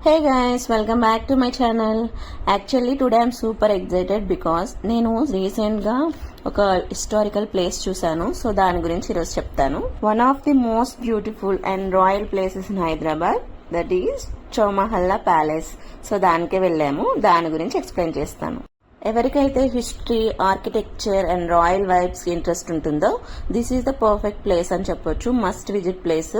Hey guys, welcome back to my channel. Actually today I'm super excited because నేను recent గా ఒక historical place చూసాను. So దాని గురించి ఈరోజు చెప్తాను. One of the most beautiful and royal places in Hyderabad, that is Chowmahalla palace. So దానికే వెళ్ళాము, దాని గురించి ఎక్స్ప్లెయిన్ చేస్తాను. ఎవరికైతే history, architecture and royal vibes interest ఉంటుందో this is the perfect place అని చెప్పొచ్చు. మస్ట్ విజిట్ ప్లేస్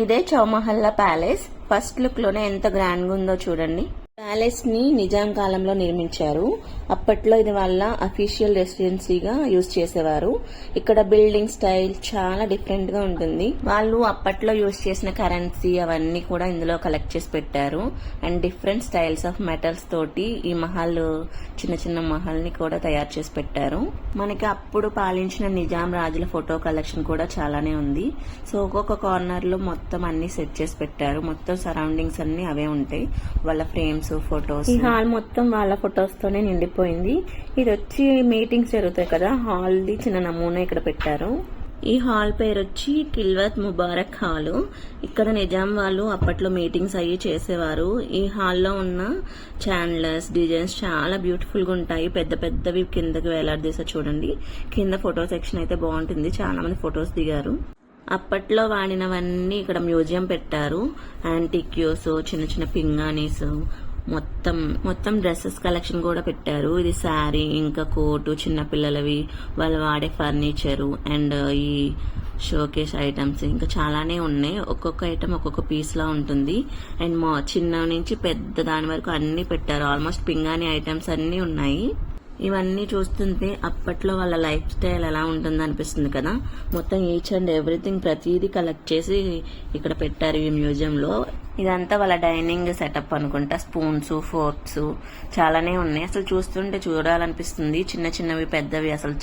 ఇదే చౌమహల్లా ప్యాలెస్. ఫస్ట్ లుక్ లోనే ఎంత గ్రాండ్ గా ఉందో చూడండి. ప్యాలెస్ ని నిజాం కాలంలో నిర్మించారు. అప్పట్లో ఇది వాళ్ళ అఫీషియల్ రెసిడెన్సీగా యూజ్ చేసేవారు. ఇక్కడ బిల్డింగ్ స్టైల్ చాలా డిఫరెంట్ గా ఉంటుంది. వాళ్ళు అప్పట్లో యూజ్ చేసిన కరెన్సీ అవన్నీ కూడా ఇందులో కలెక్ట్ చేసి పెట్టారు. And different styles of metals తోటి ఈ మహల్, చిన్న చిన్న మహల్ ని కూడా తయారు చేసి పెట్టారు. మనకి అప్పుడు పాలించిన నిజాం రాజుల ఫోటో కలెక్షన్ కూడా చాలానే ఉంది. సో ఒక్కొక్క కార్నర్ లో మొత్తం అన్ని సెట్ చేసి పెట్టారు. మొత్తం సరౌండింగ్స్ అన్ని అవే ఉంటాయి. వాళ్ళ ఫ్రేమ్స్, ఫొటోస్. ఈ హాల్ మొత్తం వాళ్ళ ఫొటోస్ తోనే నిండిపోయింది. ఇది వచ్చి మీటింగ్స్ జరుగుతాయి కదా, హాల్ ది చిన్న నమూనా ఇక్కడ పెట్టారు. ఈ హాల్ పేరు వచ్చి కిల్వత్ ముబారక్ హాల్. ఇక్కడ నిజాం వాళ్ళు అప్పట్లో మీటింగ్స్ అయ్యి చేసేవారు. ఈ హాల్లో ఉన్న చాండ్లర్స్, డిజైన్స్ చాలా బ్యూటిఫుల్ గా ఉంటాయి. పెద్ద పెద్దవి కిందకి వేలాడదీసా చూడండి. కింద ఫోటో సెక్షన్ అయితే బాగుంటుంది, చాలా మంది ఫొటోస్ దిగారు. అప్పట్లో వాడినవన్నీ ఇక్కడ మ్యూజియం పెట్టారు. యాంటిక్యూస్, చిన్న చిన్న పింగాణీస్, మొత్తం డ్రెస్సెస్ కలెక్షన్ కూడా పెట్టారు. ఇది శారీ, ఇంకా కోటు, చిన్న పిల్లలవి, వాళ్ళు వాడే ఫర్నిచరు అండ్ ఈ షోకేస్ ఐటమ్స్ ఇంకా చాలానే ఉన్నాయి. ఒక్కొక్క ఐటమ్ ఒక్కొక్క పీస్ లా ఉంటుంది. అండ్ చిన్న నుంచి పెద్ద దాని వరకు అన్ని పెట్టారు. ఆల్మోస్ట్ పింగాణి ఐటమ్స్ అన్ని ఉన్నాయి. ఇవన్నీ చూస్తుంటే అప్పట్లో వాళ్ళ లైఫ్ స్టైల్ ఎలా ఉంటుందో అనిపిస్తుంది కదా. మొత్తం ఈచ్ అండ్ ఎవ్రీథింగ్ ప్రతిదీ కలెక్ట్ చేసి ఇక్కడ పెట్టారు ఈ మ్యూజియంలో. ఇదంతా వాళ్ళ డైనింగ్ సెటప్ అనుకుంటా. స్పూన్స్, ఫోర్క్స్ చాలానే ఉన్నాయి. అసలు చూస్తుంటే చూడాలనిపిస్తుంది. చిన్న చిన్నవి, పెద్దవి అసలు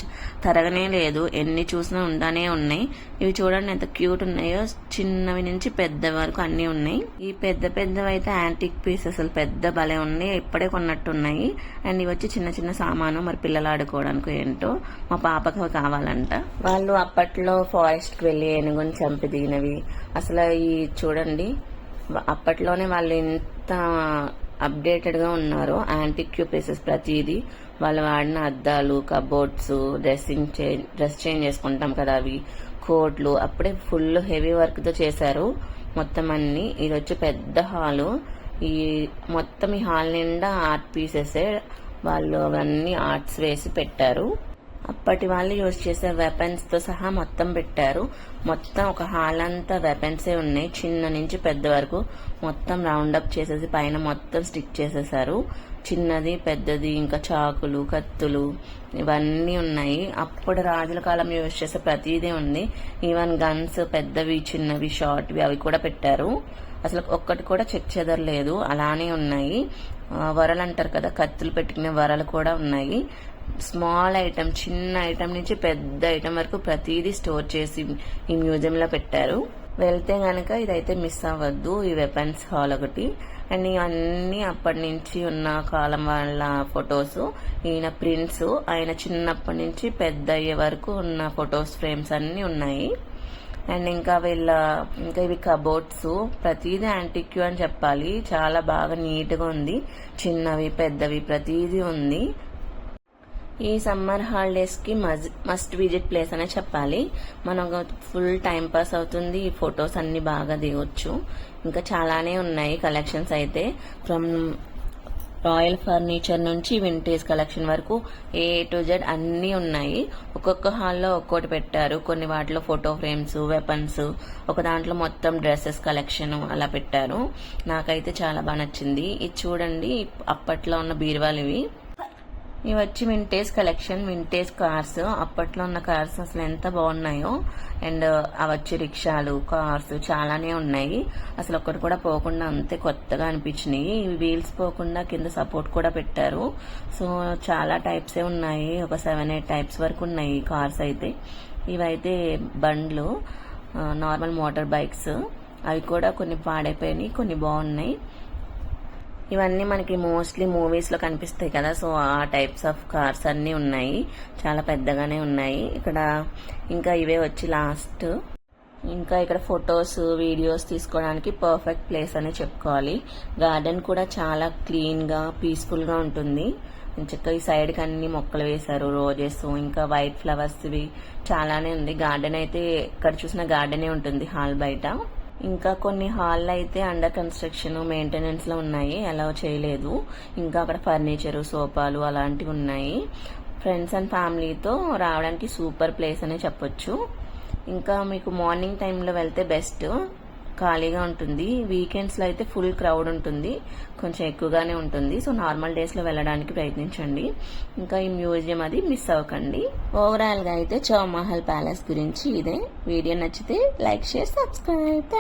తరగనే లేదు. ఎన్ని చూసినా ఉండానే ఉన్నాయి. ఇవి చూడండి ఎంత క్యూట్ ఉన్నాయో. చిన్నవి నుంచి పెద్ద వరకు అన్ని ఉన్నాయి. ఈ పెద్దవి అయితే యాంటిక్ పీస్, అసలు పెద్ద భలే ఉన్నాయి. ఇప్పుడే కొన్నట్టున్నాయి. అండ్ ఇవి వచ్చి చిన్న చిన్న సామాను, మరి పిల్లలు ఆడుకోవడానికి ఏంటో. మా పాపకు కావాలంట. వాళ్ళు అప్పట్లో ఫారెస్ట్ కి వెళ్లి ఏనుగుని చంపి దిగినవి. అసలు ఈ చూడండి, అప్పట్లోనే వాళ్ళు ఎంత అప్డేటెడ్ గా ఉన్నారు. యాంటిక్ పీసెస్ ప్రతిదీ. వాళ్ళు వాడిన అద్దాలు, కబోర్డ్స్, డ్రెస్ చేంజ్ చేసుకుంటాం కదా, అవి కోట్లు అప్పుడే ఫుల్ హెవీ వర్క్ తో చేశారు మొత్తం అన్ని. ఇది వచ్చి పెద్ద హాలు. ఈ మొత్తం ఈ హాల్ నిండా ఆర్ట్ పీసెస్. వాళ్ళు అవన్నీ ఆర్ట్స్ వేసి పెట్టారు. అప్పటి వాళ్ళు యూజ్ చేసే వెపన్స్ తో సహా మొత్తం పెట్టారు. మొత్తం ఒక హాల్ అంతా వెపన్సే ఉన్నాయి. చిన్న నుంచి పెద్ద వరకు మొత్తం రౌండ్ అప్ చేసేసి పైన మొత్తం స్టిక్ చేసేసారు. చిన్నది, పెద్దది, ఇంకా చాకులు, కత్తులు ఇవన్నీ ఉన్నాయి. అప్పుడు రాజుల కాలం యూజ్ చేసే ప్రతిదీ ఉంది. ఈవెన్ గన్స్, పెద్దవి, చిన్నవి, షార్ట్వి అవి కూడా పెట్టారు. అసలు ఒక్కటి కూడా చెదరలేదు, అలానే ఉన్నాయి. వరలు అంటారు కదా, కత్తులు పెట్టుకునే వరలు కూడా ఉన్నాయి. స్మాల్ ఐటమ్, చిన్న ఐటమ్ నుంచి పెద్ద ఐటమ్ వరకు ప్రతిదీ స్టోర్ చేసి ఈ మ్యూజియం లో పెట్టారు. వెళ్తే గనక ఇదైతే మిస్ అవ్వద్దు, ఈ వెపన్స్ హాల్ ఒకటి. అండ్ ఇవన్నీ అప్పటి నుంచి ఉన్న కాలం వాళ్ళ ఫొటోస్. ఈయన ప్రిన్స్, ఆయన చిన్నప్పటి నుంచి పెద్ద అయ్యే వరకు ఉన్న ఫొటోస్ ఫ్రేమ్స్ అన్ని ఉన్నాయి. అండ్ ఇంకా ఇవి కబోర్డ్స్. ప్రతిదీ యాంటిక్ అని చెప్పాలి. చాలా బాగా నీట్ గా ఉంది. చిన్నవి, పెద్దవి ప్రతిదీ ఉంది. ఈ సమ్మర్ హాలిడేస్ కి మస్ట్ విజిట్ ప్లేస్ అనే చెప్పాలి. మనకు ఫుల్ టైం పాస్ అవుతుంది. ఈ ఫొటోస్ అన్ని బాగా దిగొచ్చు. ఇంకా చాలానే ఉన్నాయి కలెక్షన్స్ అయితే. ఫ్రమ్ రాయల్ ఫర్నిచర్ నుంచి వింటేజ్ కలెక్షన్ వరకు ఏ టు జెడ్ అన్ని ఉన్నాయి. ఒక్కొక్క హాల్లో ఒక్కోటి పెట్టారు. కొన్ని వాటిలో ఫోటో ఫ్రేమ్స్, వెపన్స్, ఒక దాంట్లో మొత్తం డ్రెస్సెస్ కలెక్షన్ అలా పెట్టారు. నాకైతే చాలా బాగా నచ్చింది. ఇది చూడండి, అప్పట్లో ఉన్న బీరువాలు ఇవి వచ్చి వింటేజ్ కలెక్షన్. వింటేజ్ కార్స్, అప్పట్లో ఉన్న కార్స్ అసలు ఎంత బాగున్నాయో. అండ్ అవి వచ్చి రిక్షాలు, కార్స్ చాలానే ఉన్నాయి. అసలు ఒక్కటి కూడా పోకుండా అంతే కొత్తగా అనిపించినాయి. వీల్స్ పోకుండా కింద సపోర్ట్ కూడా పెట్టారు. సో చాలా టైప్సే ఉన్నాయి. ఒక 7-8 టైప్స్ వరకు ఉన్నాయి కార్స్ అయితే. ఇవైతే బండ్లు, నార్మల్ మోటార్ బైక్స్. అవి కూడా కొన్ని పాడైపోయినాయి, కొన్ని బాగున్నాయి. ఇవన్నీ మనకి మోస్ట్లీ మూవీస్ లో కనిపిస్తాయి కదా, సో ఆ టైప్స్ ఆఫ్ కార్స్ అన్ని ఉన్నాయి. చాలా పెద్దగానే ఉన్నాయి ఇక్కడ. ఇంకా ఇవే వచ్చి లాస్ట్ ఇంకా ఇక్కడ ఫొటోస్ వీడియోస్ తీసుకోవడానికి పర్ఫెక్ట్ ప్లేస్ అని చెప్పుకోవాలి. గార్డెన్ కూడా చాలా క్లీన్గా పీస్ఫుల్గా ఉంటుంది. చక్కగా ఈ సైడ్కి అన్ని మొక్కలు వేశారు, రోజెస్, ఇంకా వైట్ ఫ్లవర్స్ ఇవి చాలానే ఉంది. గార్డెన్ అయితే ఎక్కడ చూసినా గార్డెనే ఉంటుంది హాల్ బయట. ఇంకా కొన్ని హాల్ అయితే అండర్ కన్స్ట్రక్షన్ మెయింటెనెన్స్ లో ఉన్నాయి, అలౌ చేయలేదు. ఇంకా అక్కడ ఫర్నిచర్, సోఫాలు అలాంటివి ఉన్నాయి. ఫ్రెండ్స్ అండ్ ఫ్యామిలీతో రావడానికి సూపర్ ప్లేస్ అనే చెప్పొచ్చు. ఇంకా మీకు మార్నింగ్ టైంలో వెళ్తే బెస్ట్, ఖాళీగా ఉంటుంది. వీకెండ్స్ లో అయితే ఫుల్ క్రౌడ్ ఉంటుంది, కొంచెం ఎక్కువగానే ఉంటుంది. సో నార్మల్ డేస్ లో వెళ్ళడానికి ప్రయత్నించండి. ఇంకా ఈ మ్యూజియం అది మిస్ అవ్వకండి. ఓవరాల్ గా అయితే చౌమహల్ ప్యాలెస్ గురించి ఇదే. వీడియో నచ్చితే లైక్, షేర్, సబ్స్క్రైబ్.